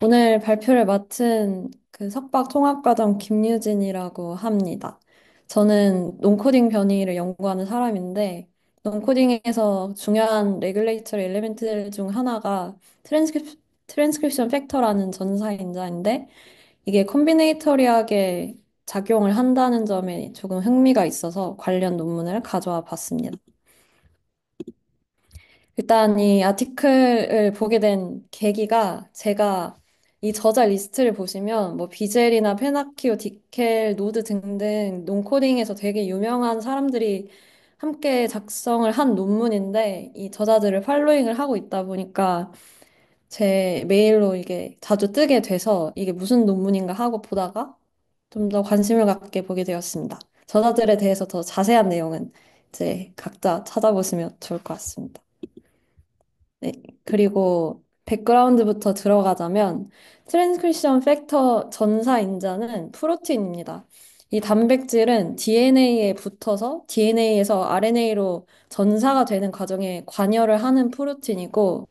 오늘 발표를 맡은 그 석박 통합과정 김유진이라고 합니다. 저는 논코딩 변이를 연구하는 사람인데, 논코딩에서 중요한 레귤레이터리 엘리멘트 중 하나가 트랜스크립션 팩터라는 전사인자인데, 이게 콤비네이터리하게 작용을 한다는 점에 조금 흥미가 있어서 관련 논문을 가져와 봤습니다. 일단 이 아티클을 보게 된 계기가 제가 이 저자 리스트를 보시면 뭐 비젤이나 페나키오, 디켈, 노드 등등 논코딩에서 되게 유명한 사람들이 함께 작성을 한 논문인데 이 저자들을 팔로잉을 하고 있다 보니까 제 메일로 이게 자주 뜨게 돼서 이게 무슨 논문인가 하고 보다가 좀 더 관심을 갖게 보게 되었습니다. 저자들에 대해서 더 자세한 내용은 이제 각자 찾아보시면 좋을 것 같습니다. 네, 그리고 백그라운드부터 들어가자면 트랜스크립션 팩터 전사 인자는 프로틴입니다. 이 단백질은 DNA에 붙어서 DNA에서 RNA로 전사가 되는 과정에 관여를 하는 프로틴이고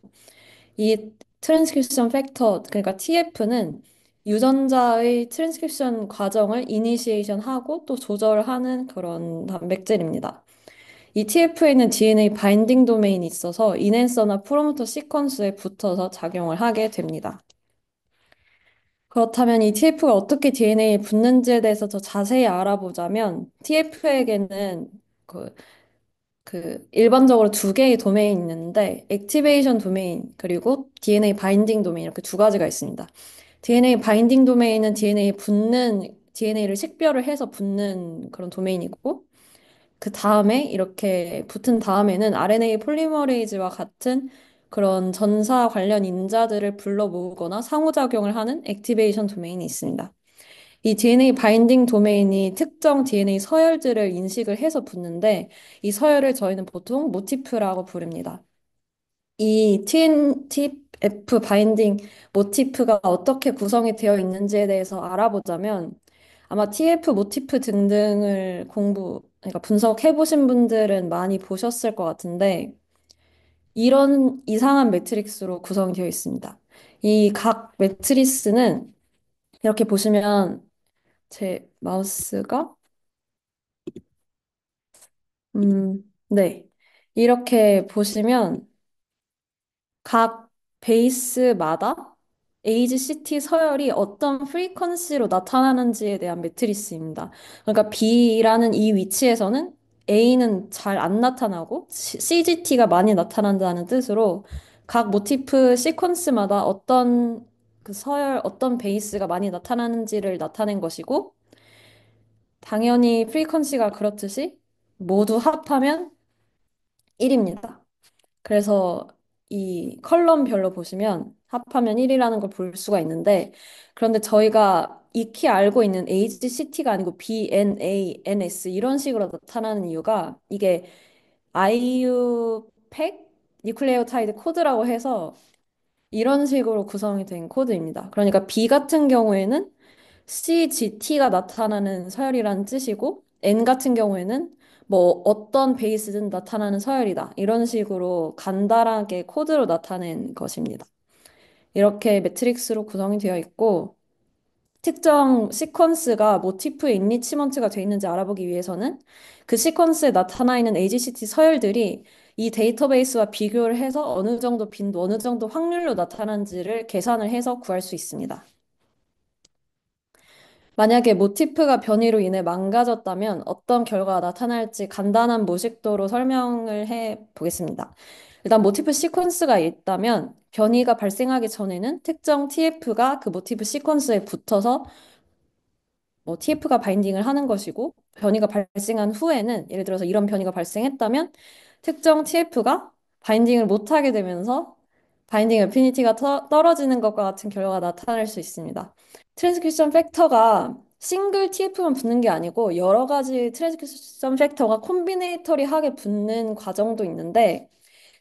이 트랜스크립션 팩터 그러니까 TF는 유전자의 트랜스크립션 과정을 이니시에이션하고 또 조절하는 그런 단백질입니다. 이 TF에는 DNA 바인딩 도메인이 있어서 인핸서나 프로모터 시퀀스에 붙어서 작용을 하게 됩니다. 그렇다면 이 TF가 어떻게 DNA에 붙는지에 대해서 더 자세히 알아보자면 TF에게는 일반적으로 두 개의 도메인이 있는데 액티베이션 도메인 그리고 DNA 바인딩 도메인 이렇게 두 가지가 있습니다. DNA 바인딩 도메인은 DNA를 식별을 해서 붙는 그런 도메인이고 그 다음에 이렇게 붙은 다음에는 RNA 폴리머레이즈와 같은 그런 전사 관련 인자들을 불러 모으거나 상호작용을 하는 액티베이션 도메인이 있습니다. 이 DNA 바인딩 도메인이 특정 DNA 서열들을 인식을 해서 붙는데 이 서열을 저희는 보통 모티프라고 부릅니다. 이 TNF 바인딩 모티프가 어떻게 구성이 되어 있는지에 대해서 알아보자면 아마 TF 모티프 등등을 그러니까 분석해 보신 분들은 많이 보셨을 것 같은데 이런 이상한 매트릭스로 구성이 되어 있습니다. 이 각 매트리스는 이렇게 보시면 제 마우스가 네. 이렇게 보시면 각 베이스마다 에이지 시티 서열이 어떤 프리퀀시로 나타나는지에 대한 매트리스입니다. 그러니까 B라는 이 위치에서는 A는 잘 안 나타나고 CGT가 많이 나타난다는 뜻으로 각 모티프 시퀀스마다 어떤 그 서열, 어떤 베이스가 많이 나타나는지를 나타낸 것이고 당연히 프리퀀시가 그렇듯이 모두 합하면 1입니다. 그래서 이 컬럼별로 보시면 합하면 1이라는 걸 볼 수가 있는데 그런데 저희가 익히 알고 있는 HCT가 아니고 BNANS 이런 식으로 나타나는 이유가 이게 IUPAC 뉴클레오타이드 코드라고 해서 이런 식으로 구성이 된 코드입니다. 그러니까 B 같은 경우에는 CGT가 나타나는 서열이라는 뜻이고 N 같은 경우에는 뭐 어떤 베이스든 나타나는 서열이다. 이런 식으로 간단하게 코드로 나타낸 것입니다. 이렇게 매트릭스로 구성이 되어 있고 특정 시퀀스가 모티프의 인리치먼트가 되어 있는지 알아보기 위해서는 그 시퀀스에 나타나 있는 AGCT 서열들이 이 데이터베이스와 비교를 해서 어느 정도 빈도, 어느 정도 확률로 나타나는지를 계산을 해서 구할 수 있습니다. 만약에 모티프가 변이로 인해 망가졌다면 어떤 결과가 나타날지 간단한 모식도로 설명을 해 보겠습니다. 일단 모티프 시퀀스가 있다면 변이가 발생하기 전에는 특정 TF가 그 모티프 시퀀스에 붙어서 뭐 TF가 바인딩을 하는 것이고 변이가 발생한 후에는 예를 들어서 이런 변이가 발생했다면 특정 TF가 바인딩을 못하게 되면서 바인딩 애피니티가 떨어지는 것과 같은 결과가 나타날 수 있습니다. 트랜스크립션 팩터가 싱글 TF만 붙는 게 아니고 여러 가지 트랜스크립션 팩터가 콤비네이터리하게 붙는 과정도 있는데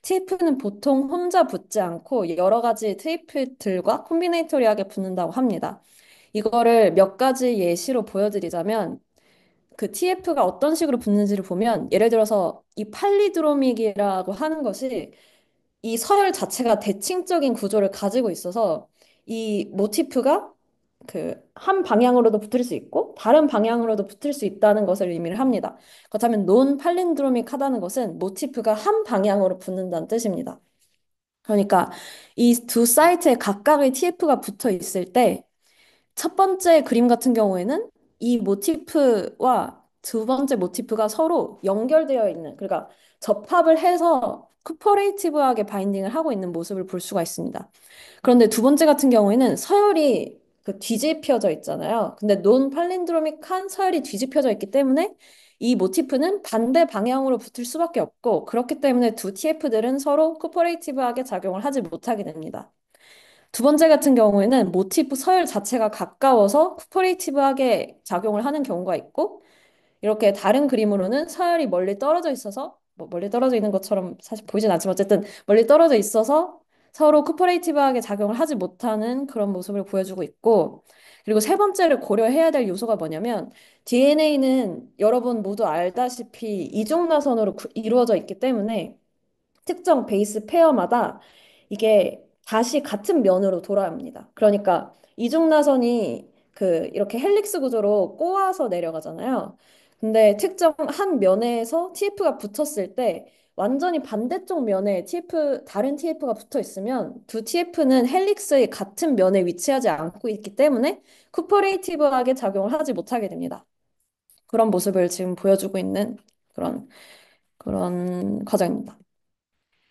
TF는 보통 혼자 붙지 않고 여러 가지 TF들과 콤비네이터리하게 붙는다고 합니다. 이거를 몇 가지 예시로 보여드리자면 그 TF가 어떤 식으로 붙는지를 보면 예를 들어서 이 팔리드로믹이라고 하는 것이 이 서열 자체가 대칭적인 구조를 가지고 있어서 이 모티프가 그 한 방향으로도 붙을 수 있고 다른 방향으로도 붙을 수 있다는 것을 의미를 합니다. 그렇다면 논 팔린드로믹하다는 것은 모티프가 한 방향으로 붙는다는 뜻입니다. 그러니까 이 두 사이트에 각각의 TF가 붙어 있을 때 첫 번째 그림 같은 경우에는 이 모티프와 두 번째 모티프가 서로 연결되어 있는, 그러니까 접합을 해서 코퍼레이티브하게 바인딩을 하고 있는 모습을 볼 수가 있습니다. 그런데 두 번째 같은 경우에는 서열이 그 뒤집혀져 있잖아요. 근데 논 팔린드로믹한 서열이 뒤집혀져 있기 때문에 이 모티프는 반대 방향으로 붙을 수밖에 없고, 그렇기 때문에 두 TF들은 서로 코퍼레이티브하게 작용을 하지 못하게 됩니다. 두 번째 같은 경우에는 모티프 서열 자체가 가까워서 코퍼레이티브하게 작용을 하는 경우가 있고, 이렇게 다른 그림으로는 서열이 멀리 떨어져 있어서, 뭐 멀리 떨어져 있는 것처럼 사실 보이진 않지만 어쨌든 멀리 떨어져 있어서 서로 코퍼레이티브하게 작용을 하지 못하는 그런 모습을 보여주고 있고, 그리고 세 번째를 고려해야 될 요소가 뭐냐면 DNA는 여러분 모두 알다시피 이중나선으로 이루어져 있기 때문에 특정 베이스 페어마다 이게 다시 같은 면으로 돌아옵니다. 그러니까 이중나선이 그 이렇게 헬릭스 구조로 꼬아서 내려가잖아요. 근데 특정 한 면에서 TF가 붙었을 때 완전히 반대쪽 면에 다른 TF가 붙어 있으면 두 TF는 헬릭스의 같은 면에 위치하지 않고 있기 때문에 쿠퍼레이티브하게 작용을 하지 못하게 됩니다. 그런 모습을 지금 보여주고 있는 그런 과정입니다.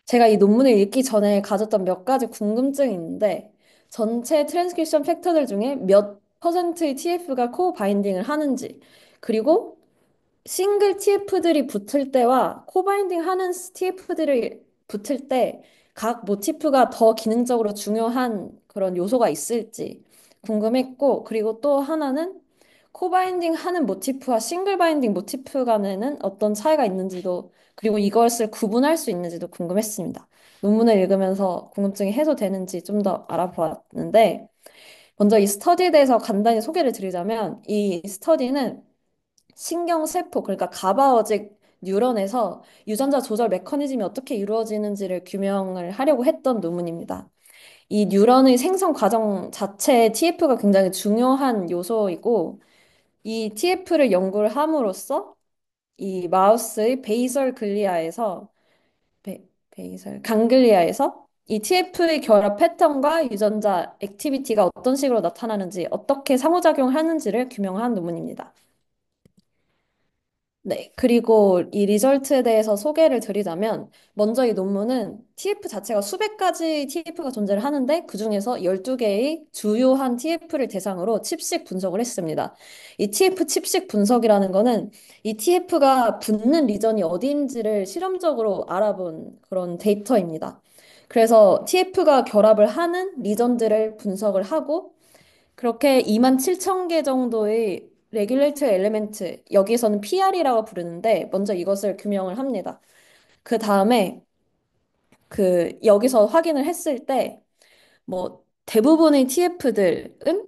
제가 이 논문을 읽기 전에 가졌던 몇 가지 궁금증이 있는데, 전체 트랜스크립션 팩터들 중에 몇 퍼센트의 TF가 코 바인딩을 하는지, 그리고 싱글 TF들이 붙을 때와 코 바인딩 하는 TF들이 붙을 때 각 모티프가 더 기능적으로 중요한 그런 요소가 있을지 궁금했고, 그리고 또 하나는 코바인딩 하는 모티프와 싱글 바인딩 모티프 간에는 어떤 차이가 있는지도, 그리고 이것을 구분할 수 있는지도 궁금했습니다. 논문을 읽으면서 궁금증이 해소되는지 좀 더 알아보았는데, 먼저 이 스터디에 대해서 간단히 소개를 드리자면, 이 스터디는 신경세포, 그러니까 가바어직 뉴런에서 유전자 조절 메커니즘이 어떻게 이루어지는지를 규명을 하려고 했던 논문입니다. 이 뉴런의 생성 과정 자체에 TF가 굉장히 중요한 요소이고, 이 TF를 연구를 함으로써 이 마우스의 베이설 강글리아에서 이 TF의 결합 패턴과 유전자 액티비티가 어떤 식으로 나타나는지, 어떻게 상호작용하는지를 규명한 논문입니다. 네, 그리고 이 리절트에 대해서 소개를 드리자면, 먼저 이 논문은 TF 자체가 수백 가지 TF가 존재를 하는데, 그중에서 12개의 주요한 TF를 대상으로 칩식 분석을 했습니다. 이 TF 칩식 분석이라는 거는 이 TF가 붙는 리전이 어디인지를 실험적으로 알아본 그런 데이터입니다. 그래서 TF가 결합을 하는 리전들을 분석을 하고, 그렇게 2만 7천 개 정도의 레귤레이터 엘리멘트, 여기서는 PR이라고 부르는데 먼저 이것을 규명을 합니다. 그 다음에 그 여기서 확인을 했을 때 뭐 대부분의 TF들은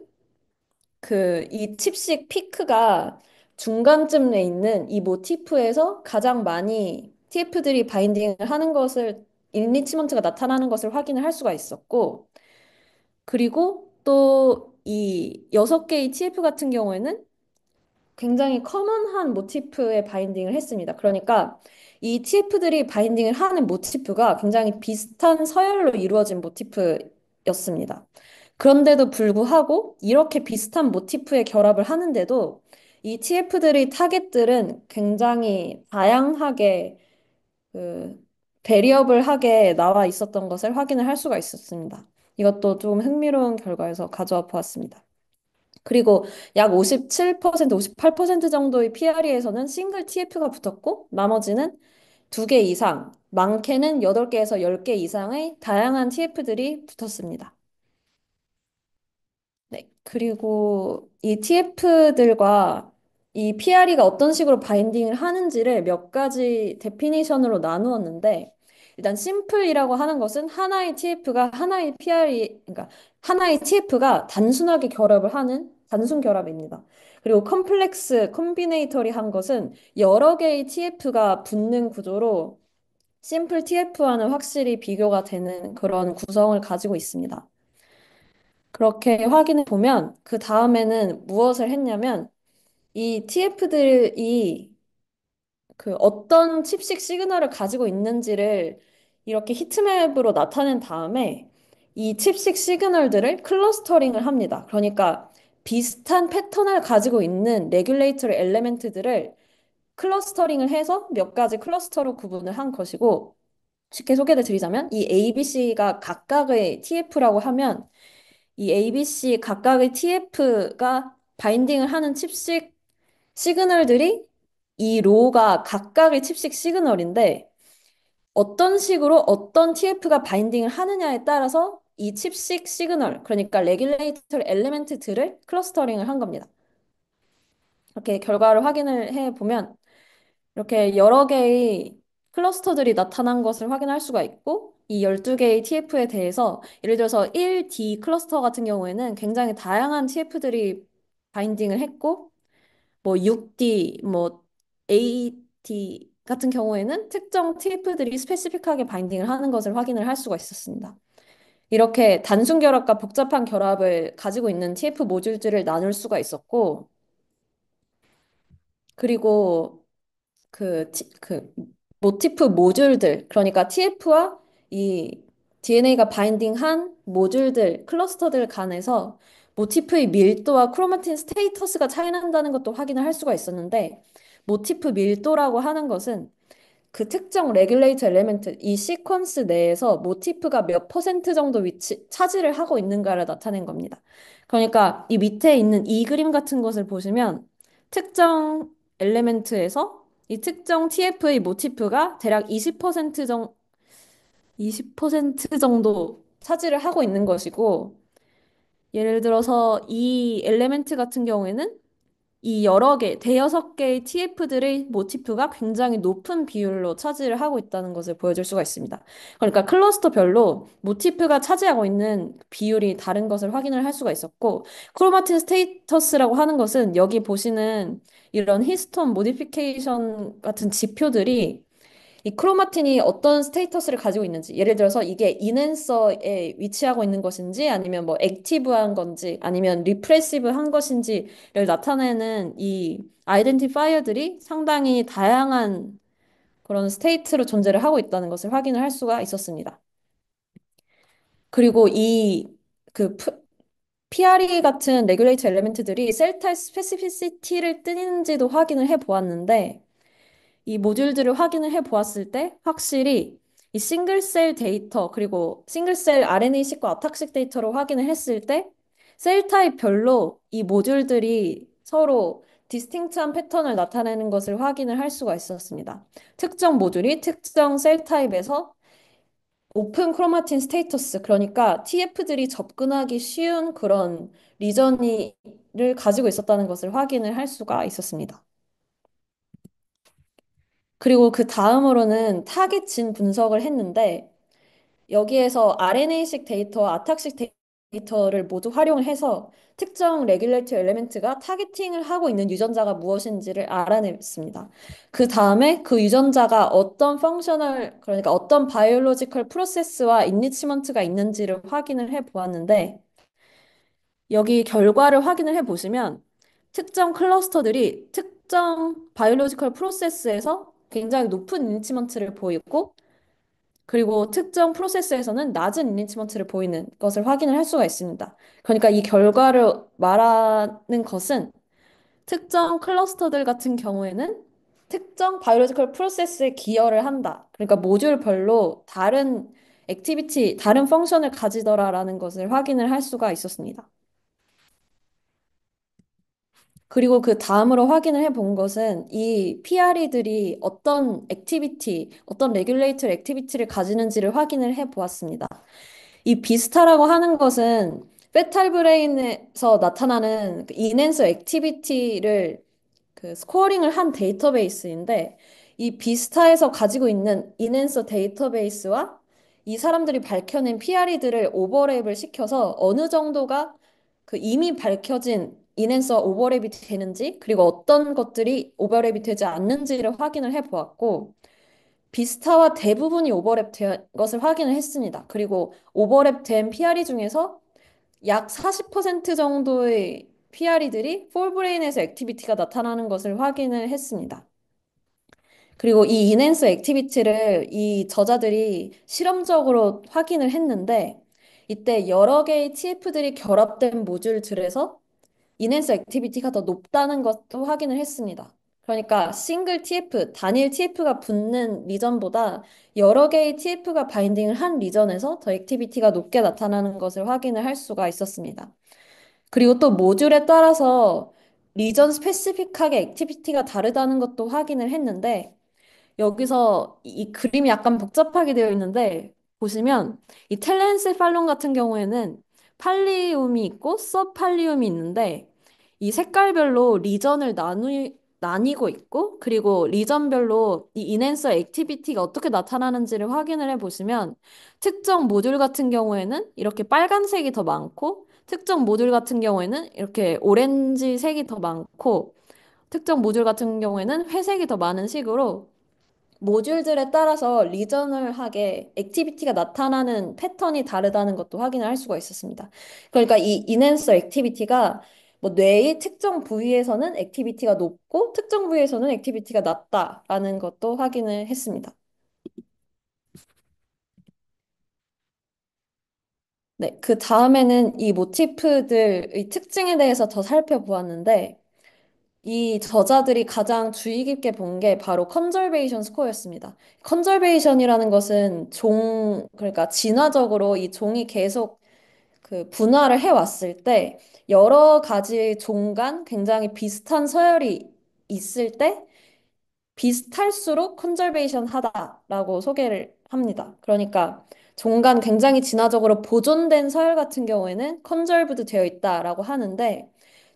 그 이 칩식 피크가 중간쯤에 있는 이 모티프에서 가장 많이 TF들이 바인딩을 하는 것을, 인리치먼트가 나타나는 것을 확인을 할 수가 있었고, 그리고 또 이 6개의 TF 같은 경우에는 굉장히 커먼한 모티프에 바인딩을 했습니다. 그러니까 이 TF들이 바인딩을 하는 모티프가 굉장히 비슷한 서열로 이루어진 모티프였습니다. 그런데도 불구하고 이렇게 비슷한 모티프의 결합을 하는데도 이 TF들의 타겟들은 굉장히 다양하게 그 베리어블하게 나와 있었던 것을 확인을 할 수가 있었습니다. 이것도 좀 흥미로운 결과에서 가져와 보았습니다. 그리고 약 57%, 58% 정도의 PRE에서는 싱글 TF가 붙었고, 나머지는 2개 이상, 많게는 8개에서 10개 이상의 다양한 TF들이 붙었습니다. 네. 그리고 이 TF들과 이 PRE가 어떤 식으로 바인딩을 하는지를 몇 가지 데피니션으로 나누었는데, 일단 심플이라고 하는 것은 하나의 TF가 하나의 그러니까 하나의 TF가 단순하게 결합을 하는 단순 결합입니다. 그리고 컴플렉스, 콤비네이터리한 것은 여러 개의 TF가 붙는 구조로 심플 TF와는 확실히 비교가 되는 그런 구성을 가지고 있습니다. 그렇게 확인해 보면 그 다음에는 무엇을 했냐면 이 TF들이 그 어떤 칩식 시그널을 가지고 있는지를 이렇게 히트맵으로 나타낸 다음에 이 칩식 시그널들을 클러스터링을 합니다. 그러니까 비슷한 패턴을 가지고 있는 레귤레이터리 엘레멘트들을 클러스터링을 해서 몇 가지 클러스터로 구분을 한 것이고 쉽게 소개를 드리자면 이 ABC가 각각의 TF라고 하면 이 ABC 각각의 TF가 바인딩을 하는 칩식 시그널들이 이 로가 각각의 칩식 시그널인데 어떤 식으로 어떤 TF가 바인딩을 하느냐에 따라서 이 칩식 시그널, 그러니까 레귤레이터 엘리멘트들을 클러스터링을 한 겁니다. 이렇게 결과를 확인을 해 보면 이렇게 여러 개의 클러스터들이 나타난 것을 확인할 수가 있고 이 12개의 TF에 대해서 예를 들어서 1D 클러스터 같은 경우에는 굉장히 다양한 TF들이 바인딩을 했고 뭐 6D, 뭐 AT 같은 경우에는 특정 TF들이 스페시픽하게 바인딩을 하는 것을 확인을 할 수가 있었습니다. 이렇게 단순 결합과 복잡한 결합을 가지고 있는 TF 모듈들을 나눌 수가 있었고, 그리고 그 모티프 모듈들, 그러니까 TF와 이 DNA가 바인딩한 모듈들, 클러스터들 간에서 모티프의 밀도와 크로마틴 스테이터스가 차이 난다는 것도 확인을 할 수가 있었는데, 모티프 밀도라고 하는 것은 그 특정 레귤레이터 엘리멘트, 이 시퀀스 내에서 모티프가 몇 퍼센트 정도 차지를 하고 있는가를 나타낸 겁니다. 그러니까 이 밑에 있는 이 그림 같은 것을 보시면 특정 엘리멘트에서 이 특정 TF의 모티프가 대략 20% 정도 차지를 하고 있는 것이고, 예를 들어서 이 엘리멘트 같은 경우에는 이 여러 개, 대여섯 개의 TF들의 모티프가 굉장히 높은 비율로 차지를 하고 있다는 것을 보여줄 수가 있습니다. 그러니까 클러스터별로 모티프가 차지하고 있는 비율이 다른 것을 확인을 할 수가 있었고, 크로마틴 스테이터스라고 하는 것은 여기 보시는 이런 히스톤 모디피케이션 같은 지표들이 이 크로마틴이 어떤 스테이터스를 가지고 있는지, 예를 들어서 이게 인핸서에 위치하고 있는 것인지, 아니면 뭐 액티브한 건지, 아니면 리프레시브한 것인지를 나타내는 이 아이덴티파이어들이 상당히 다양한 그런 스테이트로 존재를 하고 있다는 것을 확인을 할 수가 있었습니다. 그리고 그 PRE 같은 레귤레이터 엘리멘트들이 셀 타입 스페시피시티를 뜨는지도 확인을 해 보았는데, 이 모듈들을 확인을 해 보았을 때 확실히 이 싱글셀 데이터 그리고 싱글셀 RNA식과 아탁식 데이터로 확인을 했을 때 셀 타입별로 이 모듈들이 서로 디스팅트한 패턴을 나타내는 것을 확인을 할 수가 있었습니다. 특정 모듈이 특정 셀 타입에서 오픈 크로마틴 스테이터스, 그러니까 TF들이 접근하기 쉬운 그런 리전을 가지고 있었다는 것을 확인을 할 수가 있었습니다. 그리고 그 다음으로는 타깃 진 분석을 했는데 여기에서 RNA식 데이터와 아탁식 데이터를 모두 활용을 해서 특정 레귤레이터 엘리멘트가 타겟팅을 하고 있는 유전자가 무엇인지를 알아냈습니다. 그 다음에 그 유전자가 어떤 펑셔널, 그러니까 어떤 바이올로지컬 프로세스와 인리치먼트가 있는지를 확인을 해 보았는데 여기 결과를 확인을 해 보시면 특정 클러스터들이 특정 바이올로지컬 프로세스에서 굉장히 높은 인리치먼트를 보이고 그리고 특정 프로세스에서는 낮은 인리치먼트를 보이는 것을 확인을 할 수가 있습니다. 그러니까 이 결과를 말하는 것은 특정 클러스터들 같은 경우에는 특정 바이올로지컬 프로세스에 기여를 한다. 그러니까 모듈별로 다른 액티비티, 다른 펑션을 가지더라라는 것을 확인을 할 수가 있었습니다. 그리고 그 다음으로 확인을 해 본 것은 이 PRE들이 어떤 액티비티, 어떤 레귤레이터 액티비티를 가지는지를 확인을 해 보았습니다. 이 비스타라고 하는 것은 페탈 브레인에서 나타나는 그 인핸서 액티비티를 그 스코어링을 한 데이터베이스인데 이 비스타에서 가지고 있는 인핸서 데이터베이스와 이 사람들이 밝혀낸 PRE들을 오버랩을 시켜서 어느 정도가 그 이미 밝혀진 인핸서 오버랩이 되는지 그리고 어떤 것들이 오버랩이 되지 않는지를 확인을 해 보았고 비스타와 대부분이 오버랩 된 것을 확인을 했습니다. 그리고 오버랩된 PRE 중에서 약 40% 정도의 PRE들이 폴브레인에서 액티비티가 나타나는 것을 확인을 했습니다. 그리고 이 인핸스 액티비티를 이 저자들이 실험적으로 확인을 했는데 이때 여러 개의 TF들이 결합된 모듈들에서 인핸스 액티비티가 더 높다는 것도 확인을 했습니다. 그러니까 싱글 TF, 단일 TF가 붙는 리전보다 여러 개의 TF가 바인딩을 한 리전에서 더 액티비티가 높게 나타나는 것을 확인을 할 수가 있었습니다. 그리고 또 모듈에 따라서 리전 스페시픽하게 액티비티가 다르다는 것도 확인을 했는데 여기서 이 그림이 약간 복잡하게 되어 있는데 보시면 이 텔렌세팔론 같은 경우에는 팔리움이 있고 서팔리움이 있는데 이 색깔별로 리전을 나뉘고 있고 그리고 리전별로 이 인핸서 액티비티가 어떻게 나타나는지를 확인을 해 보시면 특정 모듈 같은 경우에는 이렇게 빨간색이 더 많고 특정 모듈 같은 경우에는 이렇게 오렌지색이 더 많고 특정 모듈 같은 경우에는 회색이 더 많은 식으로 모듈들에 따라서 리저널하게 액티비티가 나타나는 패턴이 다르다는 것도 확인을 할 수가 있었습니다. 그러니까 이 인핸서 액티비티가 뭐 뇌의 특정 부위에서는 액티비티가 높고 특정 부위에서는 액티비티가 낮다라는 것도 확인을 했습니다. 네, 그 다음에는 이 모티프들의 특징에 대해서 더 살펴보았는데 이 저자들이 가장 주의 깊게 본 게 바로 컨저베이션 스코어였습니다. 컨저베이션이라는 것은 그러니까 진화적으로 이 종이 계속 그 분화를 해왔을 때 여러 가지 종 간 굉장히 비슷한 서열이 있을 때 비슷할수록 컨저베이션 하다라고 소개를 합니다. 그러니까 종간 굉장히 진화적으로 보존된 서열 같은 경우에는 컨저브드 되어 있다라고 하는데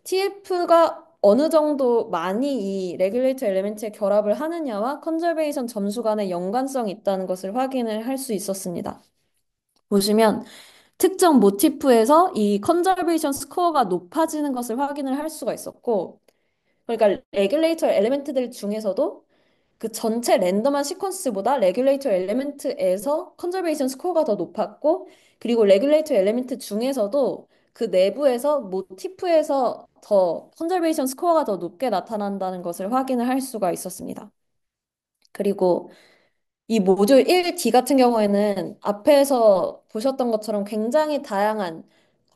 TF가 어느 정도 많이 이 레귤레이터 엘리멘트에 결합을 하느냐와 컨저베이션 점수 간의 연관성이 있다는 것을 확인을 할 수 있었습니다. 보시면 특정 모티프에서 이 컨저베이션 스코어가 높아지는 것을 확인을 할 수가 있었고 그러니까 레귤레이터 엘리멘트들 중에서도 그 전체 랜덤한 시퀀스보다 레귤레이터 엘리멘트에서 컨저베이션 스코어가 더 높았고 그리고 레귤레이터 엘리멘트 중에서도 그 내부에서 모티프에서 더 컨저베이션 스코어가 더 높게 나타난다는 것을 확인을 할 수가 있었습니다. 그리고 이 모듈 1D 같은 경우에는 앞에서 보셨던 것처럼 굉장히 다양한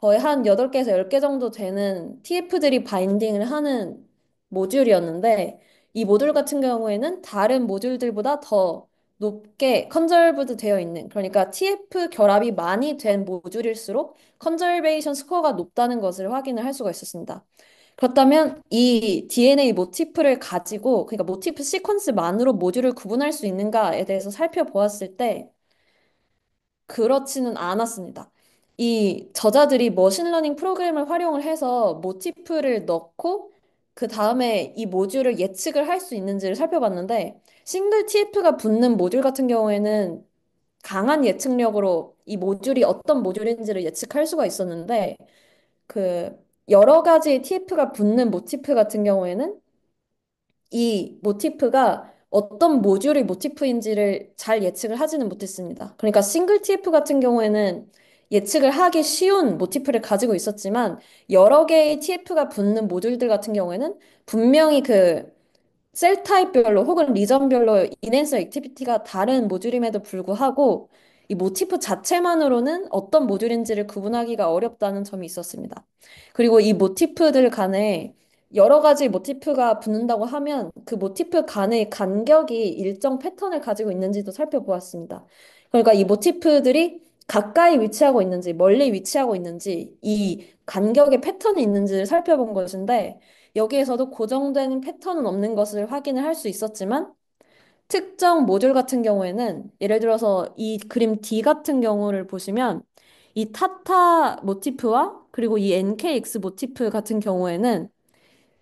거의 한 8개에서 10개 정도 되는 TF들이 바인딩을 하는 모듈이었는데 이 모듈 같은 경우에는 다른 모듈들보다 더 높게 컨저브드 되어 있는 그러니까 TF 결합이 많이 된 모듈일수록 컨저베이션 스코어가 높다는 것을 확인을 할 수가 있었습니다. 그렇다면 이 DNA 모티프를 가지고, 그러니까 모티프 시퀀스만으로 모듈을 구분할 수 있는가에 대해서 살펴보았을 때, 그렇지는 않았습니다. 이 저자들이 머신러닝 프로그램을 활용을 해서 모티프를 넣고, 그 다음에 이 모듈을 예측을 할 수 있는지를 살펴봤는데, 싱글 TF가 붙는 모듈 같은 경우에는 강한 예측력으로 이 모듈이 어떤 모듈인지를 예측할 수가 있었는데, 그 여러 가지 TF가 붙는 모티프 같은 경우에는 이 모티프가 어떤 모듈의 모티프인지를 잘 예측을 하지는 못했습니다. 그러니까 싱글 TF 같은 경우에는 예측을 하기 쉬운 모티프를 가지고 있었지만 여러 개의 TF가 붙는 모듈들 같은 경우에는 분명히 그 셀 타입별로 혹은 리전별로 인핸서 액티비티가 다른 모듈임에도 불구하고 이 모티프 자체만으로는 어떤 모듈인지를 구분하기가 어렵다는 점이 있었습니다. 그리고 이 모티프들 간에 여러 가지 모티프가 붙는다고 하면 그 모티프 간의 간격이 일정 패턴을 가지고 있는지도 살펴보았습니다. 그러니까 이 모티프들이 가까이 위치하고 있는지 멀리 위치하고 있는지 이 간격의 패턴이 있는지를 살펴본 것인데 여기에서도 고정된 패턴은 없는 것을 확인을 할 수 있었지만 특정 모듈 같은 경우에는 예를 들어서 이 그림 D 같은 경우를 보시면 이 타타 모티프와 그리고 이 NKX 모티프 같은 경우에는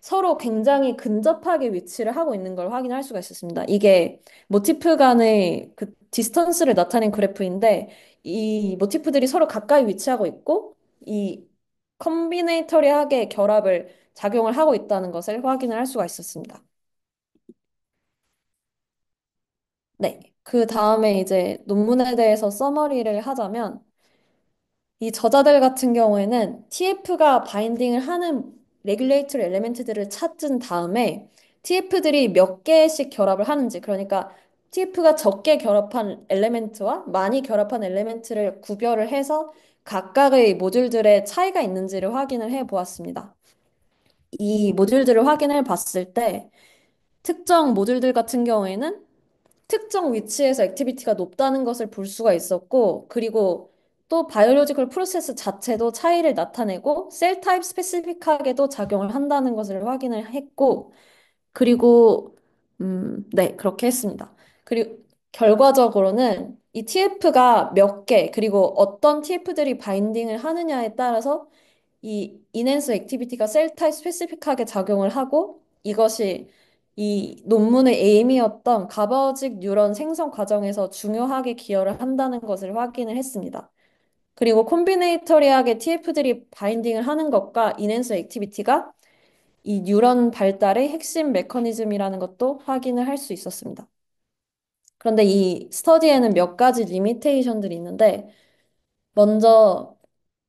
서로 굉장히 근접하게 위치를 하고 있는 걸 확인할 수가 있었습니다. 이게 모티프 간의 그 디스턴스를 나타낸 그래프인데 이 모티프들이 서로 가까이 위치하고 있고 이 컨비네이터리하게 결합을 작용을 하고 있다는 것을 확인을 할 수가 있었습니다. 네. 그 다음에 이제 논문에 대해서 서머리를 하자면 이 저자들 같은 경우에는 TF가 바인딩을 하는 레귤레이터리 엘리멘트들을 찾은 다음에 TF들이 몇 개씩 결합을 하는지, 그러니까 TF가 적게 결합한 엘리멘트와 많이 결합한 엘리멘트를 구별을 해서 각각의 모듈들의 차이가 있는지를 확인을 해 보았습니다. 이 모듈들을 확인해 봤을 때 특정 모듈들 같은 경우에는 특정 위치에서 액티비티가 높다는 것을 볼 수가 있었고, 그리고 또 바이올로지컬 프로세스 자체도 차이를 나타내고 셀 타입 스페시픽하게도 작용을 한다는 것을 확인을 했고, 그리고 네, 그렇게 했습니다. 그리고 결과적으로는 이 TF가 몇 개, 그리고 어떤 TF들이 바인딩을 하느냐에 따라서 이 인핸스 액티비티가 셀 타입 스페시픽하게 작용을 하고, 이것이 이 논문의 에임이었던 가버직 뉴런 생성 과정에서 중요하게 기여를 한다는 것을 확인을 했습니다. 그리고 콤비네이터리하게 TF들이 바인딩을 하는 것과 인핸스 액티비티가 이 뉴런 발달의 핵심 메커니즘이라는 것도 확인을 할 수 있었습니다. 그런데 이 스터디에는 몇 가지 리미테이션들이 있는데, 먼저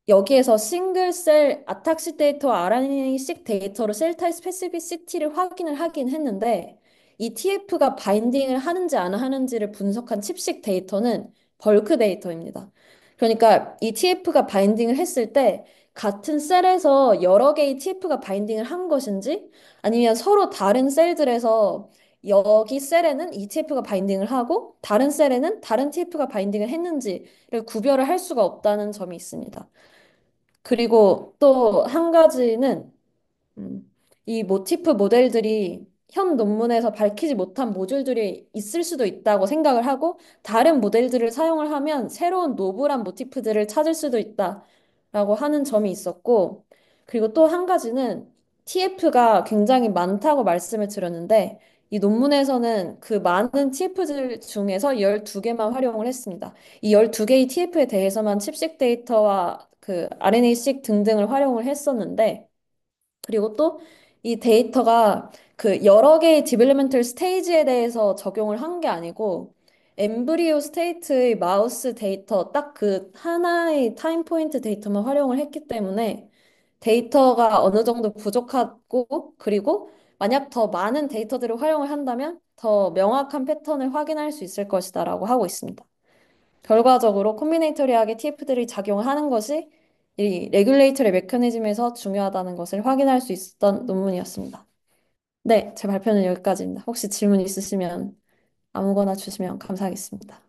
여기에서 싱글셀 아탁시 데이터와 RNA-식 데이터로 셀 타입 스페시피시티를 확인을 하긴 했는데, 이 TF가 바인딩을 하는지 안 하는지를 분석한 칩식 데이터는 벌크 데이터입니다. 그러니까 이 TF가 바인딩을 했을 때 같은 셀에서 여러 개의 TF가 바인딩을 한 것인지, 아니면 서로 다른 셀들에서 여기 셀에는 이 TF가 바인딩을 하고 다른 셀에는 다른 TF가 바인딩을 했는지를 구별을 할 수가 없다는 점이 있습니다. 그리고 또 한 가지는 이 모티프 모델들이 현 논문에서 밝히지 못한 모듈들이 있을 수도 있다고 생각을 하고, 다른 모델들을 사용을 하면 새로운 노블한 모티프들을 찾을 수도 있다라고 하는 점이 있었고, 그리고 또 한 가지는 TF가 굉장히 많다고 말씀을 드렸는데, 이 논문에서는 그 많은 TF들 중에서 12개만 활용을 했습니다. 이 12개의 TF에 대해서만 칩식 데이터와 그 RNA-seq 등등을 활용을 했었는데, 그리고 또 이 데이터가 그 여러 개의 디벨로멘털 스테이지에 대해서 적용을 한 게 아니고, 엠브리오 스테이트의 마우스 데이터 딱 그 하나의 타임 포인트 데이터만 활용을 했기 때문에 데이터가 어느 정도 부족하고, 그리고 만약 더 많은 데이터들을 활용을 한다면 더 명확한 패턴을 확인할 수 있을 것이다라고 하고 있습니다. 결과적으로 콤비네이터리하게 TF들이 작용을 하는 것이 이 레귤레이터리 메커니즘에서 중요하다는 것을 확인할 수 있었던 논문이었습니다. 네, 제 발표는 여기까지입니다. 혹시 질문 있으시면 아무거나 주시면 감사하겠습니다.